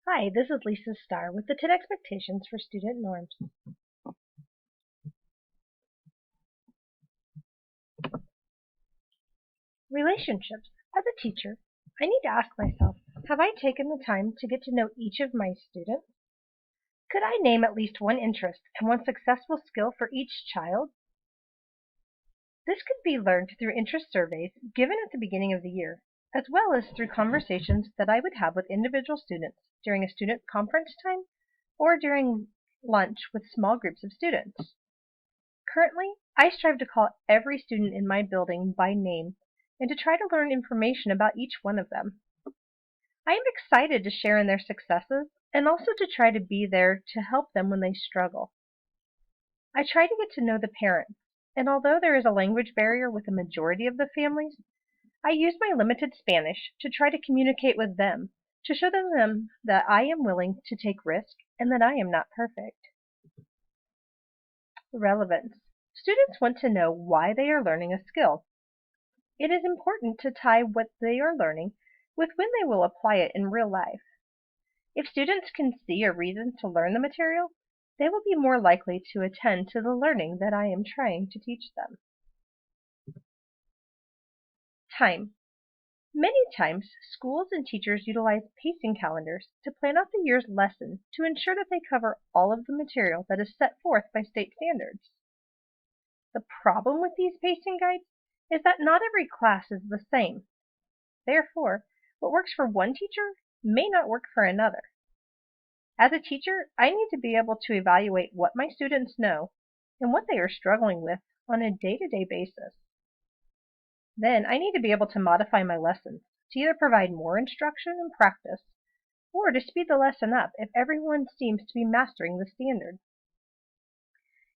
Hi, this is Lisa Starr with the 10 Expectations for Student Norms. Relationships. As a teacher, I need to ask myself, have I taken the time to get to know each of my students? Could I name at least one interest and one successful skill for each child? This could be learned through interest surveys given at the beginning of the year, as well as through conversations that I would have with individual students during a student conference time or during lunch with small groups of students. Currently, I strive to call every student in my building by name and to try to learn information about each one of them. I am excited to share in their successes and also to try to be there to help them when they struggle. I try to get to know the parents, and although there is a language barrier with the majority of the families, I use my limited Spanish to try to communicate with them, to show them that I am willing to take risk and that I am not perfect. Relevance. Students want to know why they are learning a skill. It is important to tie what they are learning with when they will apply it in real life. If students can see a reason to learn the material, they will be more likely to attend to the learning that I am trying to teach them. Time. Many times, schools and teachers utilize pacing calendars to plan out the year's lesson to ensure that they cover all of the material that is set forth by state standards. The problem with these pacing guides is that not every class is the same. Therefore, what works for one teacher may not work for another. As a teacher, I need to be able to evaluate what my students know and what they are struggling with on a day-to-day basis. Then I need to be able to modify my lessons to either provide more instruction and practice or to speed the lesson up if everyone seems to be mastering the standard.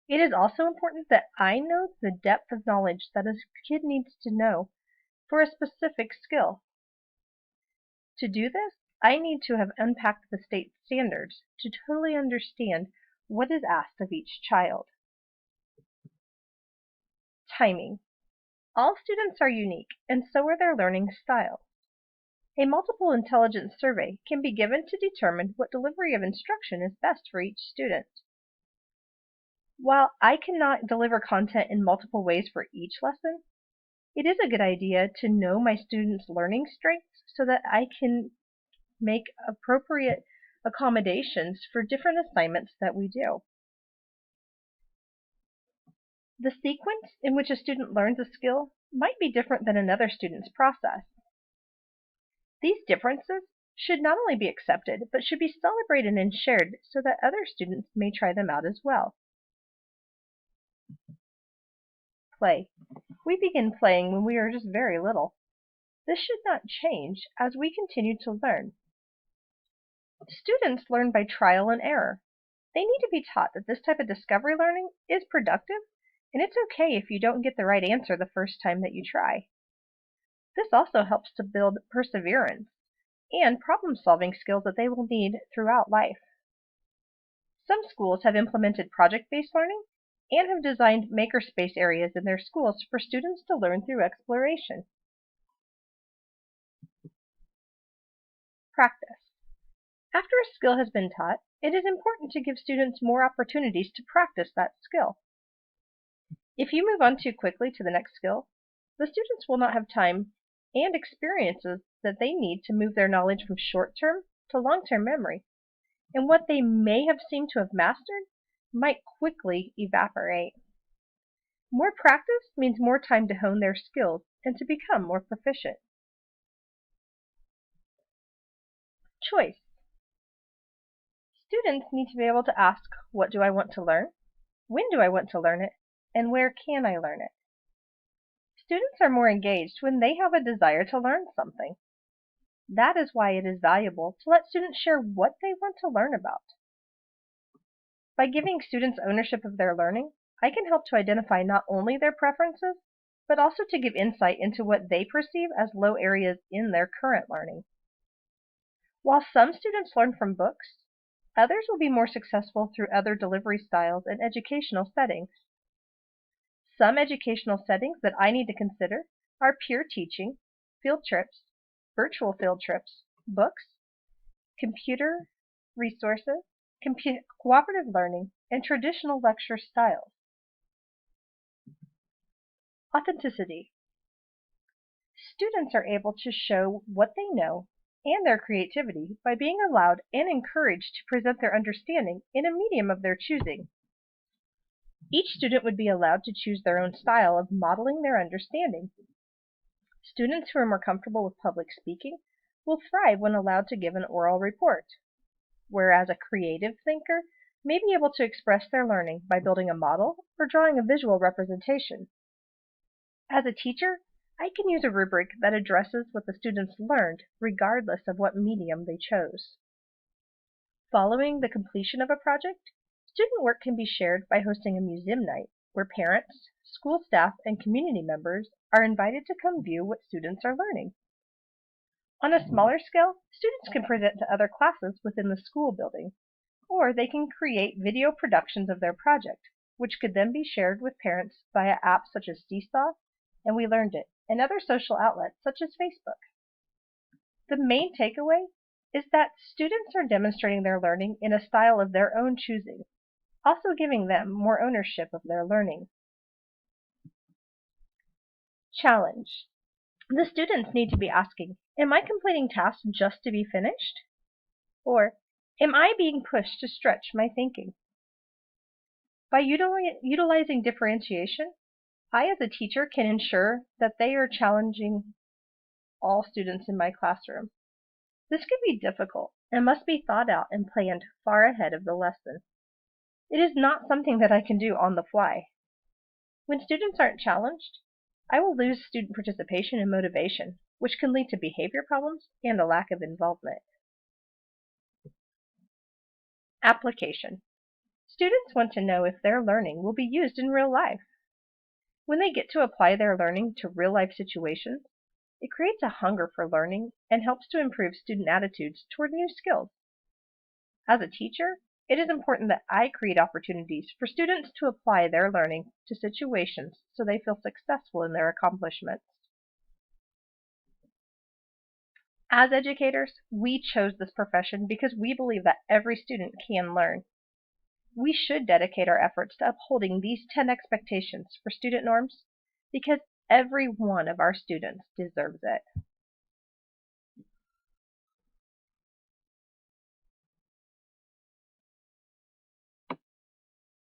It is also important that I know the depth of knowledge that a kid needs to know for a specific skill. To do this, I need to have unpacked the state standards to totally understand what is asked of each child. Timing. All students are unique, and so are their learning styles. A multiple intelligence survey can be given to determine what delivery of instruction is best for each student. While I cannot deliver content in multiple ways for each lesson, it is a good idea to know my students' learning strengths so that I can make appropriate accommodations for different assignments that we do. The sequence in which a student learns a skill might be different than another student's process. These differences should not only be accepted, but should be celebrated and shared so that other students may try them out as well. Play. We begin playing when we are just very little. This should not change as we continue to learn. Students learn by trial and error. They need to be taught that this type of discovery learning is productive, and it's okay if you don't get the right answer the first time that you try. This also helps to build perseverance and problem-solving skills that they will need throughout life. Some schools have implemented project-based learning and have designed makerspace areas in their schools for students to learn through exploration. Practice. After a skill has been taught, it is important to give students more opportunities to practice that skill. If you move on too quickly to the next skill, the students will not have time and experiences that they need to move their knowledge from short-term to long-term memory, and what they may have seemed to have mastered might quickly evaporate. More practice means more time to hone their skills and to become more proficient. Choice. Students need to be able to ask, what do I want to learn? When do I want to learn it? And where can I learn it? Students are more engaged when they have a desire to learn something. That is why it is valuable to let students share what they want to learn about. By giving students ownership of their learning, I can help to identify not only their preferences, but also to give insight into what they perceive as low areas in their current learning. While some students learn from books, others will be more successful through other delivery styles and educational settings. Some educational settings that I need to consider are peer teaching, field trips, virtual field trips, books, computer resources, cooperative learning, and traditional lecture styles. Authenticity. Students are able to show what they know and their creativity by being allowed and encouraged to present their understanding in a medium of their choosing. Each student would be allowed to choose their own style of modeling their understanding. Students who are more comfortable with public speaking will thrive when allowed to give an oral report, whereas a creative thinker may be able to express their learning by building a model or drawing a visual representation. As a teacher, I can use a rubric that addresses what the students learned regardless of what medium they chose. Following the completion of a project, student work can be shared by hosting a museum night where parents, school staff, and community members are invited to come view what students are learning. On a smaller scale, students can present to other classes within the school building, or they can create video productions of their project, which could then be shared with parents via apps such as Seesaw and We Learned It, and other social outlets such as Facebook. The main takeaway is that students are demonstrating their learning in a style of their own choosing, also giving them more ownership of their learning. Challenge. The students need to be asking, am I completing tasks just to be finished? Or, am I being pushed to stretch my thinking? By utilizing differentiation, I as a teacher can ensure that they are challenging all students in my classroom. This can be difficult and must be thought out and planned far ahead of the lesson. It is not something that I can do on the fly. When students aren't challenged, I will lose student participation and motivation, which can lead to behavior problems and a lack of involvement. Application. Students want to know if their learning will be used in real life. When they get to apply their learning to real-life situations, it creates a hunger for learning and helps to improve student attitudes toward new skills. As a teacher, it is important that I create opportunities for students to apply their learning to situations so they feel successful in their accomplishments. As educators, we chose this profession because we believe that every student can learn. We should dedicate our efforts to upholding these 10 expectations for student norms because every one of our students deserves it.